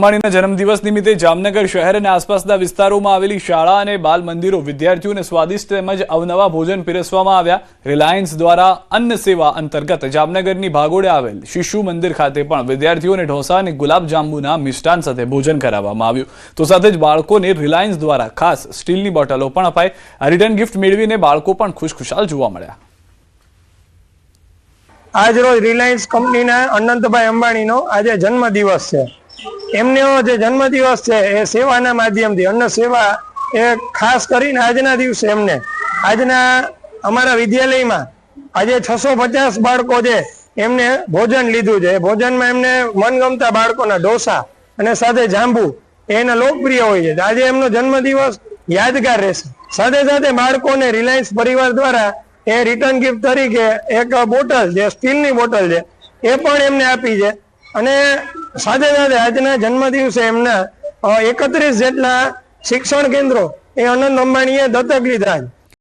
અંબાણીના જન્મદિવસ નિમિત્તે જામનગર શહેર અને આસપાસના વિસ્તારોમાં આવેલી શાળા અને બાલ મંદિરો વિદ્યાર્થીઓને સ્વાદિષ્ટ તેમજ અવનવા ભોજન પીરસવામાં આવ્યા। રિલાયન્સ દ્વારા અન્ન સેવા અંતર્ગત જામનગરની ભાગોળે આવેલ શિશુ મંદિર ખાતે પણ વિદ્યાર્થીઓને ઢોસા અને ગુલાબ જાંબુના મિષ્ટાન સાથે ભોજન કરાવવામાં આવ્યું। તો સાથે જ બાળકોને રિલાયન્સ દ્વારા ખાસ સ્ટીલની બોટલો પણ અપાઈ। આ રિટર્ન ગિફ્ટ મેળવીને બાળકો પણ ખુશખુશાલ જોવા મળ્યા। आज रोज रिलायंस कंपनी अनंतभाई अंबाणी आज जन्मदिवस है। एमने जो जन्मदिवस है ए सेवाना माध्यम थी अन्न सेवा ए खास करीने आजना दिवसे एमने आजना अमारा विद्यालय में आज 650 बाळको छे एमने भोजन लीधुं छे। भोजन में एमने मनगमता बाळकोना ढोसा अने साथे जांबू एना लोकप्रिय होय छे। आज एमनो जन्मदिवस यादगार रहेशे। साथे साथे बाळकोने रिलायंस परिवार द्वारा ए रिटर्न गिफ्ट तरीके एक बोटल जे स्टीलनी बोटल छे ए पण एमने आपी छे। अने साथे साथे आजना जन्मदिवसे एमना 31 जेटला शिक्षण केन्द्रो ए अनंत अंबाणीए दत्तक लीधा।